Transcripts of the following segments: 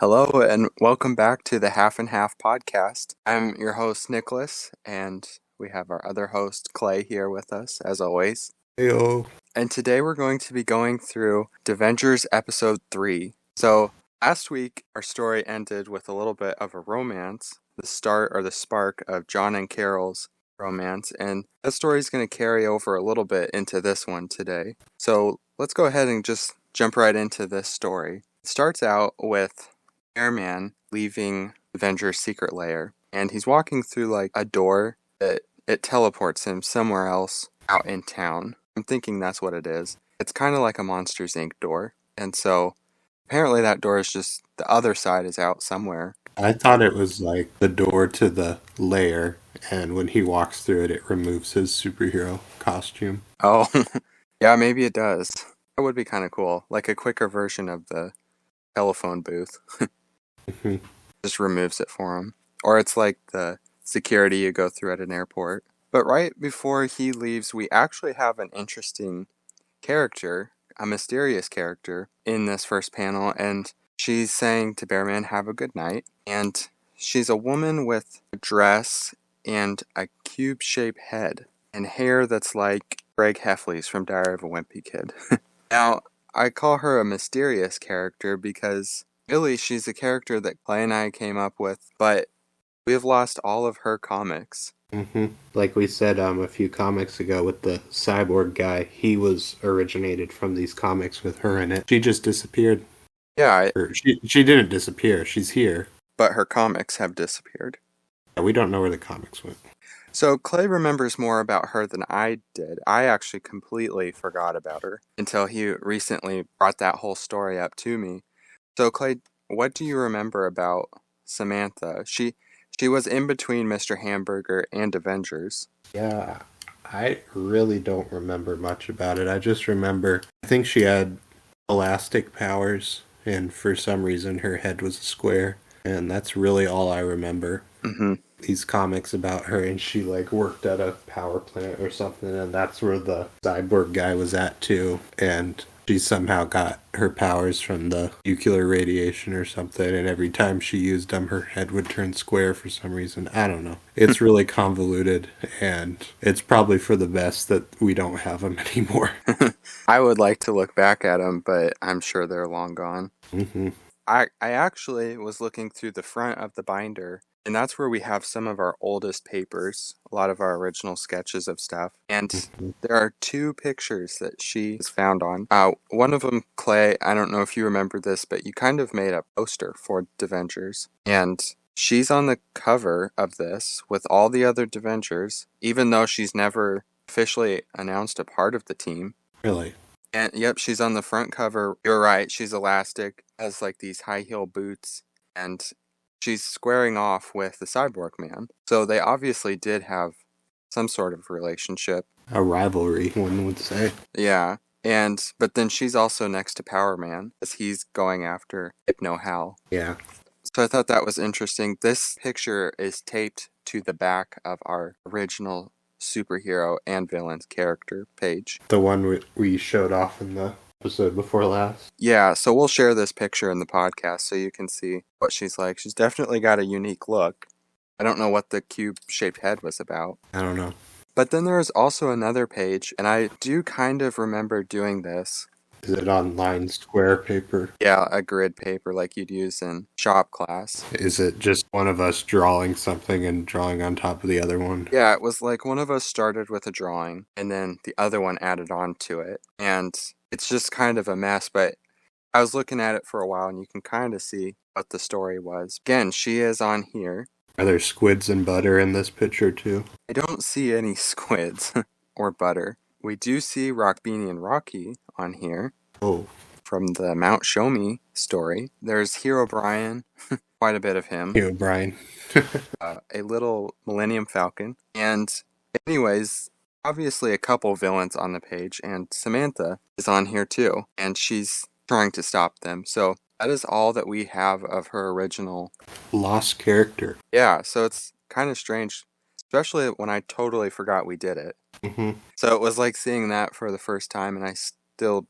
Hello and welcome back to the Half and Half podcast. I'm your host, Nicolas, and we have our other host, Clay, here with us, as always. Heyo. And today we're going to be going through Vengers episode 3. So, last week, our story ended with a little bit of a romance, the start or the spark of John and Carol's romance, and that story is going to carry over a little bit into this one today. So, let's go ahead and just jump right into this story. It starts out with Airman leaving Venger's secret lair, and he's walking through like a door that it teleports him somewhere else out in town. I'm thinking that's what it is. It's kind of like a Monsters Inc. door, and so apparently that door is just the other side is out somewhere. I thought it was like the door to the lair, and when he walks through it, it removes his superhero costume. Oh, yeah, maybe it does. That would be kind of cool, like a quicker version of the telephone booth. Just removes it for him. Or it's like the security you go through at an airport. But right before he leaves, we actually have an interesting character, a mysterious character, in this first panel, and she's saying to Bearman, "Have a good night." And she's a woman with a dress and a cube-shaped head, and hair that's like Greg Heffley's from Diary of a Wimpy Kid. Now, I call her a mysterious character because really she's a character that Clay and I came up with, but we have lost all of her comics. Like we said a few comics ago with the cyborg guy, he was originated from these comics with her in it. She just disappeared. Yeah, Or she didn't disappear. She's here. but her comics have disappeared. We don't know where the comics went. So Clay remembers more about her than I did. I actually completely forgot about her until he recently brought that whole story up to me. So Clay, what do you remember about Samantha? She was in between Mr. Hamburger and Avengers. Yeah, I really don't remember much about it. I just remember, I think she had elastic powers, and for some reason her head was a square, and that's really all I remember. Mm-hmm. These comics about her, and she like worked at a power plant or something, and that's where the cyborg guy was at too, and she somehow got her powers from the nuclear radiation or something, and every time she used them her head would turn square for some reason. I don't know, it's really convoluted, and it's probably for the best that we don't have them anymore. I would like to look back at them, but I'm sure they're long gone. I actually was looking through the front of the binder, and that's where we have some of our oldest papers, a lot of our original sketches of stuff. And there are two pictures that she was found on. One of them, Clay, I don't know if you remember this, but you kind of made a poster for Devengers. And she's on the cover of this with all the other Devengers, even though she's never officially announced a part of the team. Really? And yep, she's on the front cover. You're right, she's elastic, has like these high heel boots, and she's squaring off with the Cyborg Man. So they obviously did have some sort of relationship. A rivalry, one would say. Yeah. But then she's also next to Power Man as he's going after Hypno Hal. Yeah. So I thought that was interesting. This picture is taped to the back of our original superhero and villain's character page. The one we showed off in the episode before last. Yeah, so we'll share this picture in the podcast so you can see what she's like. She's definitely got a unique look. I don't know what the cube-shaped head was about. I don't know. But then there is also another page, and I do kind of remember doing this. Is it on lined square paper? Yeah, a grid paper like you'd use in shop class. Is it just one of us drawing something and drawing on top of the other one? Yeah, it was like one of us started with a drawing, and then the other one added on to it. And it's just kind of a mess, but I was looking at it for a while, and you can kind of see what the story was. Again, she is on here. Are there squids and butter in this picture too? I don't see any squids or butter. We do see Rock Beanie and Rocky on here. Oh. From the Mount Show Me story. There's Hero Brian, quite a bit of him. Hero Brian. A little Millennium Falcon. And anyways, obviously a couple villains on the page, and Samantha is on here too. And she's trying to stop them. So that is all that we have of her original lost character. Yeah, so it's kind of strange, especially when I totally forgot we did it. So it was like seeing that for the first time, and I still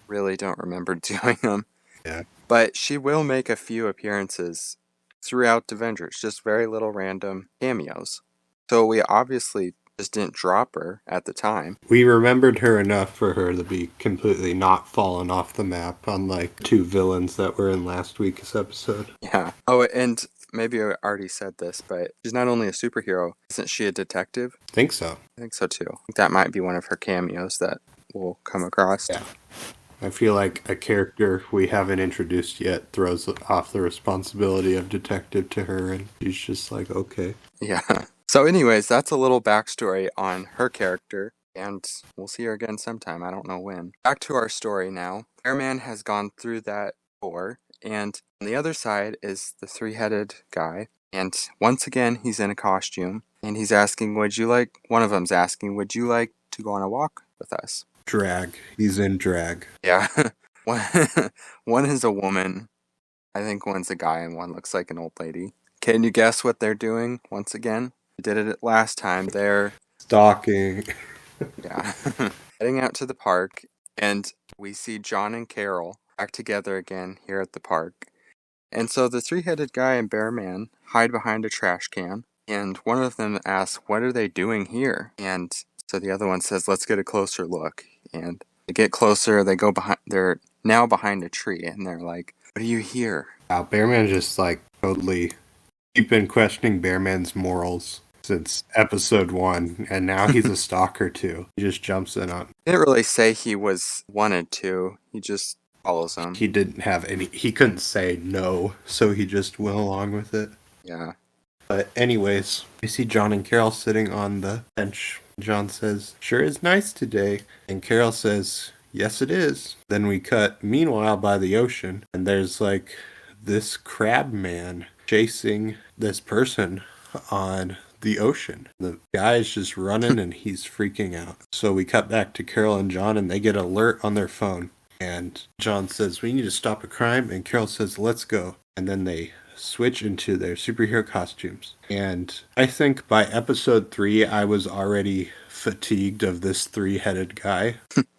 really don't remember doing them. Yeah, But she will make a few appearances throughout the Vengers, just very little random cameos. So we obviously just didn't drop her at the time. We remembered her enough for her to be completely not fallen off the map, unlike two villains that were in last week's episode. Yeah. Oh, and maybe I already said this, but she's not only a superhero, isn't she a detective? Think so. I think so too. I think that might be one of her cameos that we'll come across. Yeah. I feel like a character we haven't introduced yet throws off the responsibility of detective to her, and she's just like, okay. Yeah. So anyways, that's a little backstory on her character, and we'll see her again sometime. I don't know when. Back to our story now. Bearman has gone through that door, and on the other side is the three-headed guy, and once again, he's in a costume, and he's asking, one of them's asking, would you like to go on a walk with us? Drag. He's in drag. Yeah. One one is a woman. I think one's a guy and one looks like an old lady. Can you guess what they're doing once again? We did it last time. They're, Stalking. yeah, heading out to the park, and we see John and Carol back together again here at the park. And so the three-headed guy and Bearman hide behind a trash can, and one of them asks, what are they doing here? And so the other one says, let's get a closer look. And they get closer, they're now behind a tree, and they're like, what do you hear? Wow, Bearman just like totally. You've been questioning Bearman's morals since episode 1, and now he's a stalker too. He just jumps in on. He didn't really say he wanted to. He just follows them. He didn't have any. He couldn't say no, so he just went along with it. Yeah. But anyways, we see John and Carol sitting on the bench. John says, "Sure is nice today," and Carol says, "Yes, it is." Then we cut. Meanwhile, by the ocean, and there's like this crab man chasing this person on the ocean. The guy's just running and he's freaking out. So we cut back to Carol and John, and they get an alert on their phone. And John says, "We need to stop a crime." And Carol says, "Let's go." And then they switch into their superhero costumes. And I think by episode 3, I was already fatigued of this three-headed guy.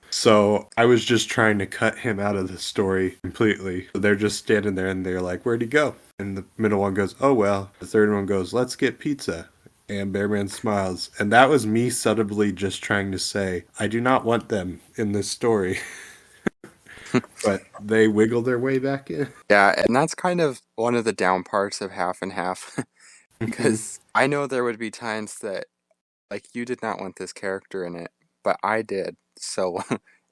So I was just trying to cut him out of the story completely. So they're just standing there and they're like, "Where'd he go?" And the middle one goes, "Oh well." The third one goes, "Let's get pizza." And Bearman smiles. And that was me subtly just trying to say, I do not want them in this story. But they wiggle their way back in. Yeah, and that's kind of one of the down parts of Half and Half. Because I know there would be times that, like, you did not want this character in it, but I did. So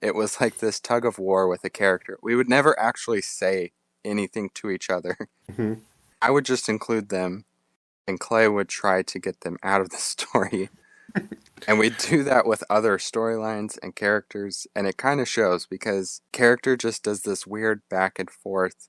it was like this tug of war with a character. We would never actually say anything to each other. Mhm. I would just include them, and Clay would try to get them out of the story. And we do that with other storylines and characters, and it kind of shows because character just does this weird back and forth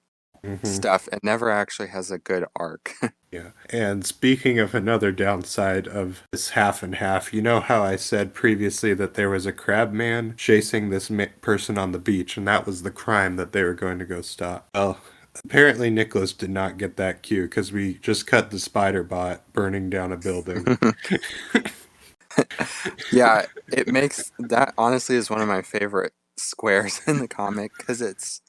stuff and never actually has a good arc. Yeah. And speaking of another downside of this half and half, you know how I said previously that there was a crab man chasing this person on the beach, and that was the crime that they were going to go stop? Well, apparently Nicolas did not get that cue because we just cut the spider bot burning down a building. Yeah, it makes that honestly is one of my favorite squares in the comic because it's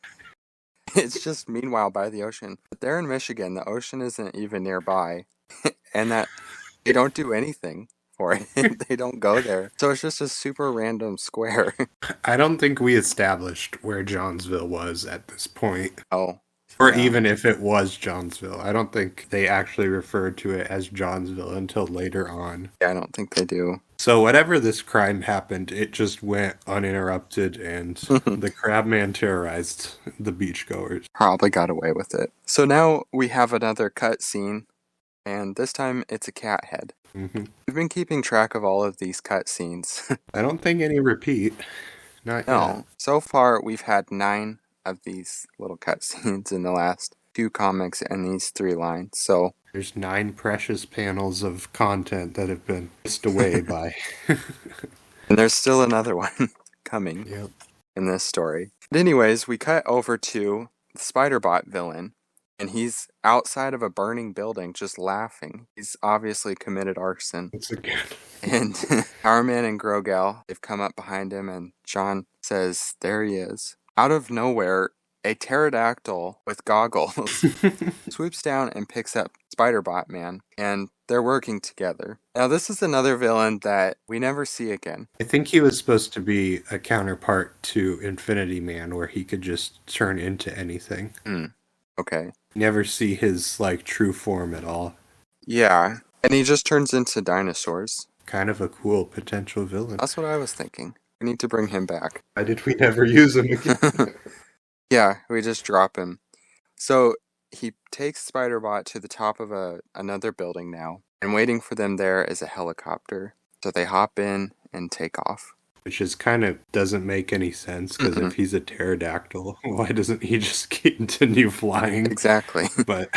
just meanwhile by the ocean. But they're in Michigan, the ocean isn't even nearby, and that they don't do anything for it. They don't go there. So it's just a super random square. I don't think we established where Johnsville was at this point. Oh. Or Yeah. even if it was Johnsville. I don't think they actually referred to it as Johnsville until later on. Yeah, I don't think they do. So whatever this crime happened, it just went uninterrupted, and the crabman terrorized the beachgoers. Probably got away with it. So now we have another cut scene, and this time it's a cat head. Mm-hmm. We've been keeping track of all of these cut scenes. I don't think any repeat. Not No. yet. So far, we've had 9 of these little cut scenes in the last 2 comics and these 3 lines. So there's 9 precious panels of content that have been missed away by. And there's still another one coming in this story. But anyways, we cut over to the Spider-Bot villain, and he's outside of a burning building just laughing. He's obviously committed arson. Once again. And Powerman and Grogal, they've come up behind him, and John says, there he is. Out of nowhere, a pterodactyl with goggles swoops down and picks up Spider-Bot Man, and they're working together. Now, this is another villain that we never see again. I think he was supposed to be a counterpart to Infinity Man, where he could just turn into anything. Okay. Never see his, like, true form at all. Yeah, and he just turns into dinosaurs. Kind of a cool potential villain. That's what I was thinking. We need to bring him back. Why did we never use him again? Yeah, we just drop him. So he takes Spider-Bot to the top of another building now, and waiting for them there is a helicopter. So they hop in and take off. Which is kind of doesn't make any sense, because if he's a pterodactyl, why doesn't he just continue flying? Exactly. But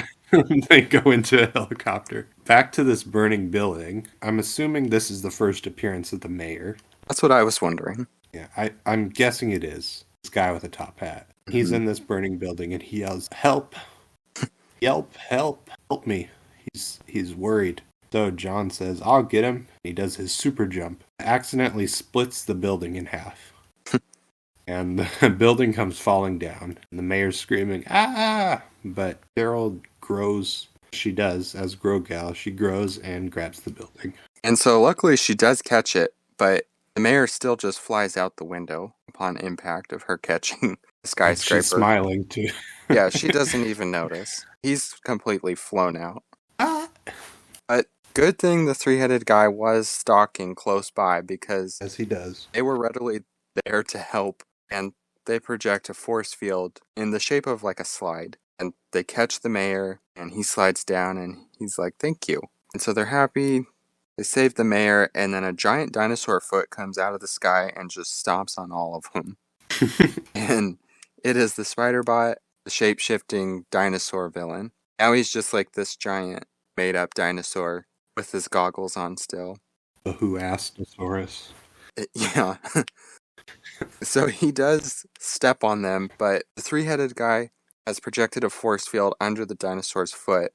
they go into a helicopter. Back to this burning building. I'm assuming this is the first appearance of the mayor. That's what I was wondering. Yeah, I'm guessing it is. This guy with a top hat. He's in this burning building and he yells, "Help! Help! Help me!" He's worried. So John says, "I'll get him." He does his super jump. Accidentally splits the building in half. And the building comes falling down. And the mayor's screaming, "Ah!" But Carol grows. She does, as Grow Gal. She grows and grabs the building. And so luckily she does catch it, but the mayor still just flies out the window upon impact of her catching the skyscraper. She's smiling too. Yeah, she doesn't even notice. He's completely flown out. But good thing the three-headed guy was stalking close by, because As he does. they were readily there to help, and they project a force field in the shape of like a slide. And they catch the mayor, and he slides down, and he's like, "Thank you." And so they're happy. They save the mayor, and then a giant dinosaur foot comes out of the sky and just stomps on all of them. And it is the Spider-Bot, the shape-shifting dinosaur villain. Now he's just like this giant made-up dinosaur with his goggles on still. The Who asked Thesaurus. Yeah. So he does step on them, but the three-headed guy has projected a force field under the dinosaur's foot,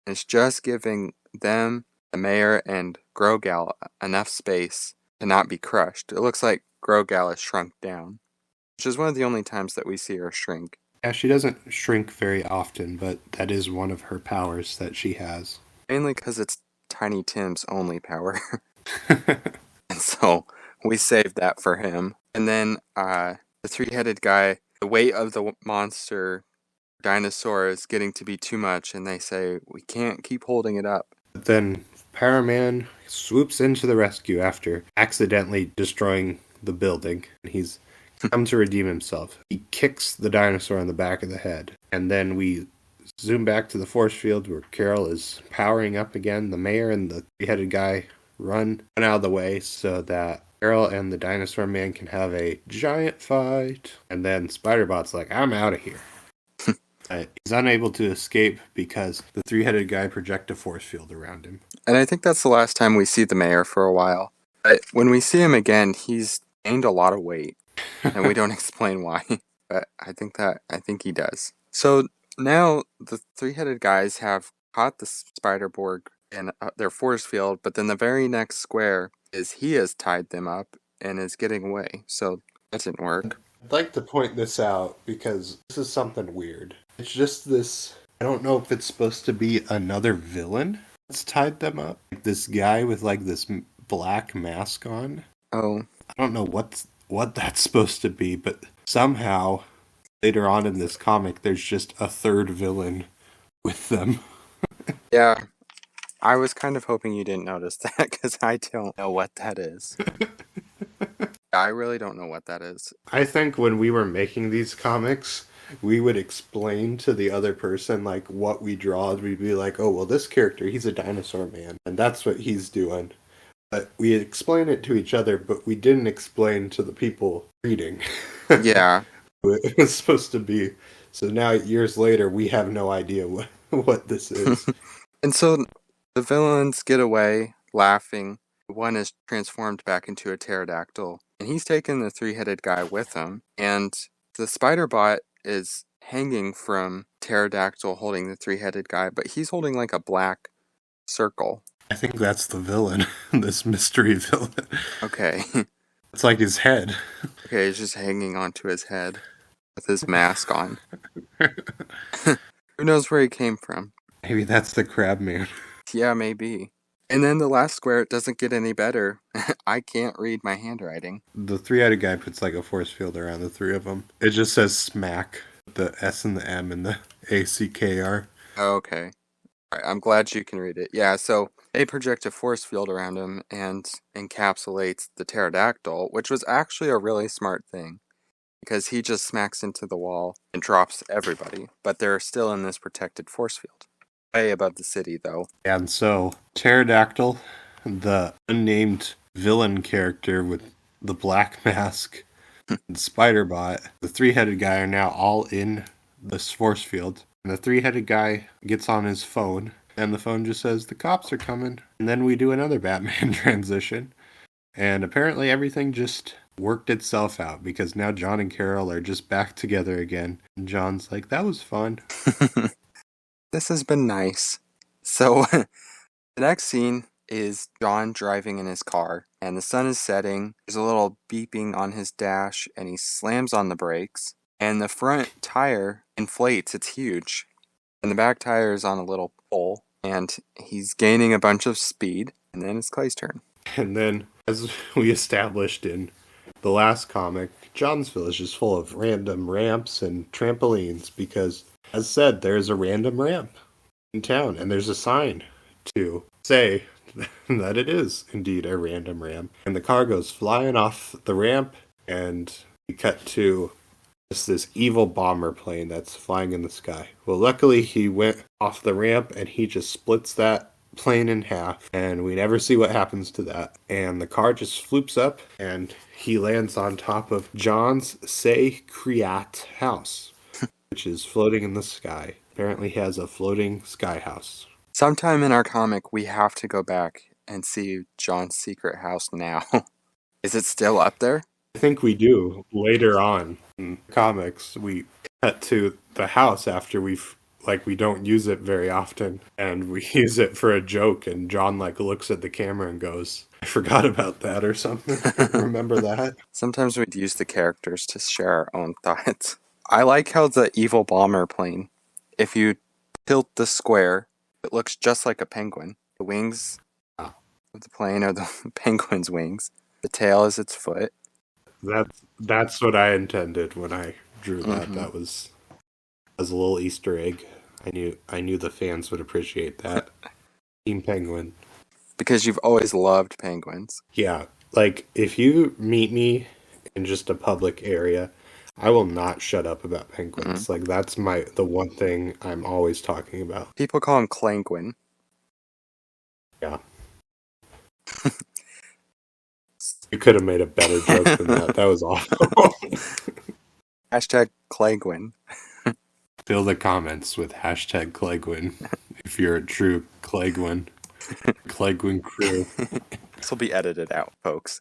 and it's just giving them, the mayor, and Grogal enough space to not be crushed. It looks like Grogal is shrunk down, which is one of the only times that we see her shrink. Yeah, she doesn't shrink very often, but that is one of her powers that she has. Mainly because it's Tiny Tim's only power. And so we saved that for him. And then the three-headed guy, the weight of the monster dinosaur is getting to be too much, and they say, "We can't keep holding it up." But then Paraman swoops into the rescue after accidentally destroying the building. And he's come to redeem himself. He kicks the dinosaur on the back of the head. And then we zoom back to the force field where Carol is powering up again. The mayor and the three-headed guy run out of the way so that Carol and the dinosaur man can have a giant fight. And then Spider-Bot's like, "I'm out of here." He's unable to escape because the three-headed guy projects a force field around him. And I think that's the last time we see the mayor for a while. But when we see him again, he's gained a lot of weight, and we don't explain why. But I think he does. So now the three-headed guys have caught the Spider-Borg in their force field, but then the very next square is he has tied them up and is getting away. So that didn't work. I'd like to point this out because this is something weird. It's just this, I don't know if it's supposed to be another villain that's tied them up. Like this guy with like this black mask on. Oh. I don't know what that's supposed to be, but somehow later on in this comic there's just a third villain with them. Yeah. I was kind of hoping you didn't notice that, because I don't know what that is. I really don't know what that is. I think when we were making these comics, we would explain to the other person like what we draw. We'd be like, "Oh, well, this character, he's a dinosaur man, and that's what he's doing." But we explain it to each other, but we didn't explain to the people reading. Yeah. It was supposed to be. So now, years later, we have no idea what this is. And so the villains get away laughing. One is transformed back into a pterodactyl, and he's taken the three-headed guy with him. And the Spider-Bot is hanging from pterodactyl holding the three-headed guy, but he's holding like a black circle. I think that's the villain, this mystery villain. Okay. It's like his head. Okay, he's just hanging onto his head. with his mask on. Who knows where he came from? Maybe that's the crab man. Yeah, maybe. And then the last square, it doesn't get any better. I can't read my handwriting. The three-headed guy puts like a force field around the three of them. It just says smack. The S and the M and the ACKR. Oh, okay. All right, I'm glad you can read it. Yeah, so they project a force field around him and encapsulates the pterodactyl, which was actually a really smart thing because he just smacks into the wall and drops everybody, but they're still in this protected force field. Way above the city, though. And so, Pterodactyl, the unnamed villain character with the black mask, and Spiderbot, the three-headed guy are now all in this force field. And the three-headed guy gets on his phone, and the phone just says, "The cops are coming." And then we do another Batman transition. And apparently everything just worked itself out, because now John and Carol are just back together again. And John's like, "That was fun." This has been nice. So, the next scene is John driving in his car, and the sun is setting. There's a little beeping on his dash, and he slams on the brakes, and the front tire inflates. It's huge. And the back tire is on a little pole, and he's gaining a bunch of speed, and then it's Clay's turn. And then, as we established in the last comic, Johnsville is just full of random ramps and trampolines because, as said, there's a random ramp in town, and there's a sign to say that it is indeed a random ramp. And the car goes flying off the ramp, and we cut to just this evil bomber plane that's flying in the sky. Well, luckily he went off the ramp, and he just splits that plane in half, and we never see what happens to that. And the car just floops up, and he lands on top of John's Say Creat house, which is floating in the sky. Apparently has a floating sky house. Sometime in our comic, we have to go back and see John's secret house now. Is it still up there? I think we do later on in comics. We cut to the house after we don't use it very often, and we use it for a joke, and John looks at the camera and goes, "I forgot about that," or something. Remember that? Sometimes we'd use the characters to share our own thoughts. I like how the evil bomber plane, if you tilt the square, it looks just like a penguin. The wings of the plane are the penguin's wings. The tail is its foot. That's what I intended when I drew that. Mm-hmm. That was a little Easter egg. I knew the fans would appreciate that. Team Penguin. Because you've always loved penguins. Yeah, if you meet me in just a public area, I will not shut up about penguins. Mm-hmm. That's the one thing I'm always talking about. People call him Clanguin. Yeah. You could have made a better joke than that. That was awful. Hashtag Clanguin. Fill the comments with hashtag Clegwin if you're a true Clegwin. Clegwin crew. This will be edited out, folks.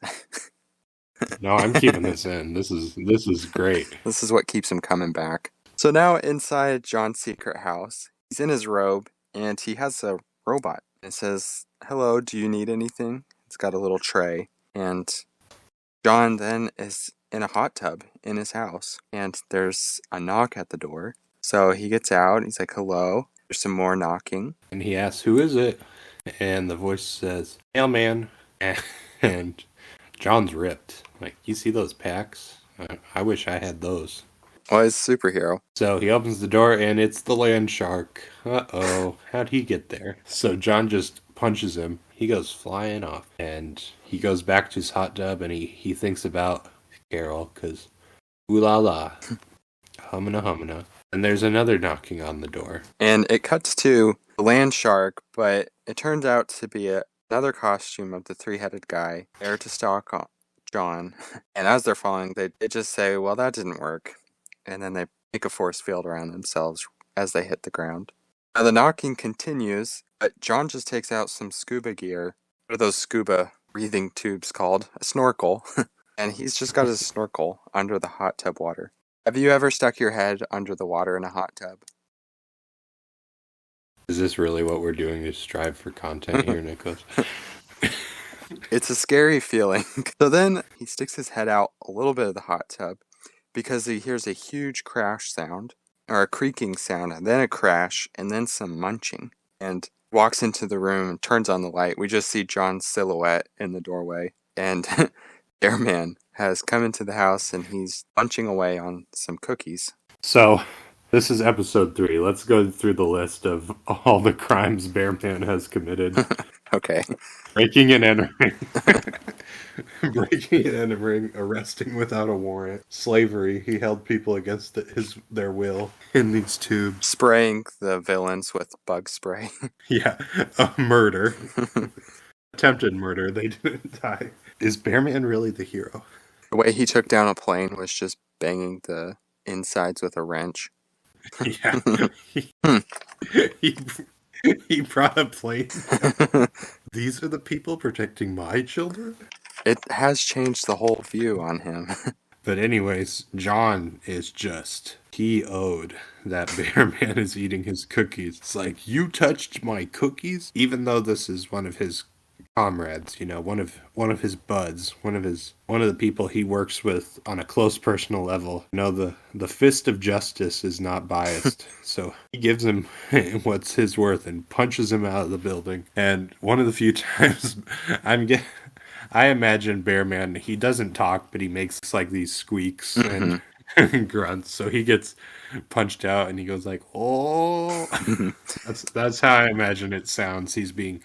No, I'm keeping this in. This is great. This is what keeps him coming back. So now inside John's secret house, he's in his robe, and he has a robot. It says, "Hello, do you need anything?" It's got a little tray. And John then is in a hot tub in his house, and there's a knock at the door. So he gets out, he's like, "Hello." There's some more knocking. And he asks, "Who is it?" And the voice says, "Mailman." And John's ripped. You see those packs? I wish I had those. Well, he's a superhero. So he opens the door, and it's the land shark. Uh-oh. How'd he get there? So John just punches him. He goes flying off. And he goes back to his hot tub, and he thinks about Carol, because ooh la la. Humana humana. And there's another knocking on the door. And it cuts to the land shark, but it turns out to be another costume of the three-headed guy, there to stalk John. And as they're falling, they just say, "Well, that didn't work." And then they make a force field around themselves as they hit the ground. Now the knocking continues, but John just takes out some scuba gear. What are those scuba breathing tubes called? A snorkel. And he's just got his snorkel under the hot tub water. Have you ever stuck your head under the water in a hot tub? Is this really what we're doing to strive for content here, Nicolas? It's a scary feeling. So then he sticks his head out a little bit of the hot tub, because he hears a huge crash sound, or a creaking sound, and then a crash, and then some munching. And walks into the room and turns on the light. We just see John's silhouette in the doorway. And Airman has come into the house and he's munching away on some cookies. So, this is episode 3. Let's go through the list of all the crimes Bearman has committed. Okay. Breaking and entering. Breaking and entering, arresting without a warrant, slavery. He held people against their will in these tubes. Spraying the villains with bug spray. Yeah, a murder. Attempted murder. They didn't die. Is Bearman really the hero? The way he took down a plane was just banging the insides with a wrench. Yeah. He brought a plane down. These are the people protecting my children? It has changed the whole view on him. But anyways, John is just PO'd that Bearman is eating his cookies. It's like, you touched my cookies? Even though this is one of his comrades, you know, one of his buds, one of the people he works with on a close personal level. You know, the fist of justice is not biased. So he gives him what's his worth and punches him out of the building. And one of the few times I imagine Bearman, he doesn't talk, but he makes like these squeaks and grunts. So he gets punched out and he goes like, oh. That's how I imagine it sounds. He's being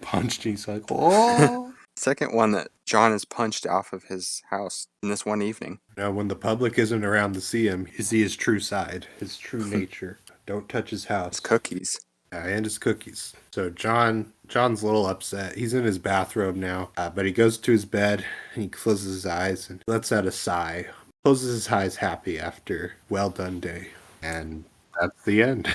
punched. He's like, oh. Second one that John is punched off of his house in this one evening. Now, when the public isn't around to see him, you see his true side, his true nature. Don't touch his house. His cookies. And his cookies. So John's a little upset. He's in his bathrobe now, but he goes to his bed and he closes his eyes and lets out a sigh. Closes his eyes happy after well done day. And that's the end.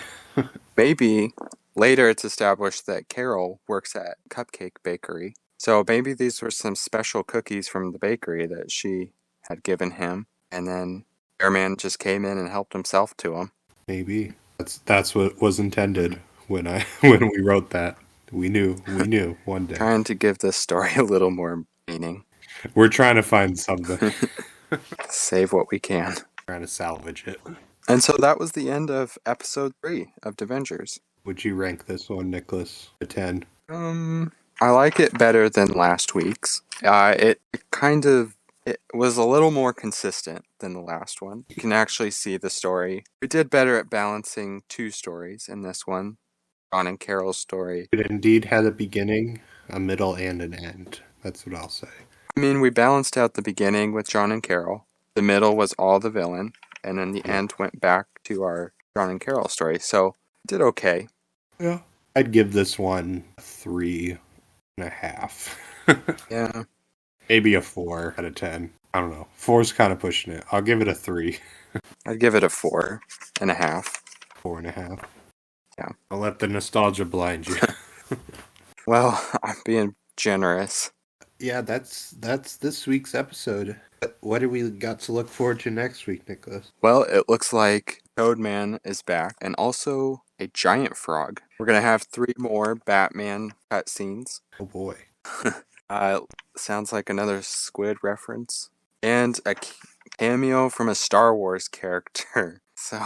Maybe later it's established that Carol works at Cupcake Bakery. So maybe these were some special cookies from the bakery that she had given him. And then Airman just came in and helped himself to them. Maybe. That's what was intended. When we wrote that, we knew one day. Trying to give this story a little more meaning. We're trying to find something. Save what we can. Trying to salvage it. And so that was the end of episode 3 of Vengers. Would you rank this one, Nicolas, a 10? I like it better than last week's. It was a little more consistent than the last one. You can actually see the story. We did better at balancing 2 stories in this one. John and Carol's story. It indeed had a beginning, a middle, and an end. That's what I'll say. I mean, we balanced out the beginning with John and Carol. The middle was all the villain. And then the end went back to our John and Carol story. So, it did okay. Yeah. I'd give this one 3.5. Yeah. Maybe a 4 out of 10. I don't know. 4's kind of pushing it. I'll give it a 3. I'd give it a 4.5. 4.5. Yeah. I'll let the nostalgia blind you. Well, I'm being generous. Yeah, that's this week's episode. What do we got to look forward to next week, Nicolas? Well, it looks like Toadman is back, and also a giant frog. We're going to have 3 more Batman cutscenes. Oh boy. Sounds like another Squid reference. And a cameo from a Star Wars character. So,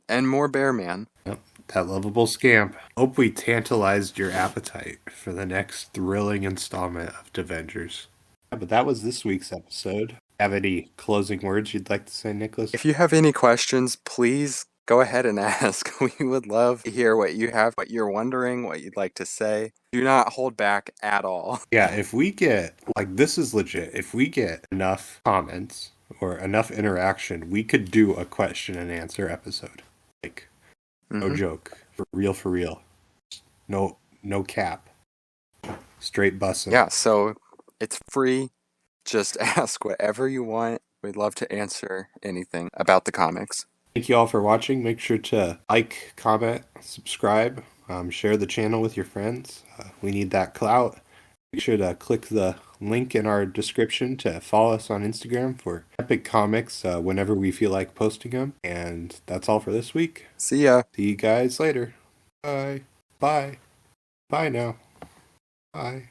and more Bearman. Yep, that lovable scamp. Hope we tantalized your appetite for the next thrilling installment of Vengers. Yeah, but that was this week's episode. Have any closing words you'd like to say, Nicolas? If you have any questions, please go ahead and ask. We would love to hear what you have, what you're wondering, what you'd like to say. Do not hold back at all. Yeah, if we get, this is legit, if we get enough comments or enough interaction, we could do a question and answer episode. No joke. For real. No cap. Straight bussin'. Yeah, so it's free. Just ask whatever you want. We'd love to answer anything about the comics. Thank you all for watching. Make sure to like, comment, subscribe, share the channel with your friends. We need that clout. Make sure to click the link in our description to follow us on Instagram for epic comics whenever we feel like posting them. And that's all for this week. See ya. See you guys later. Bye. Bye. Bye now. Bye.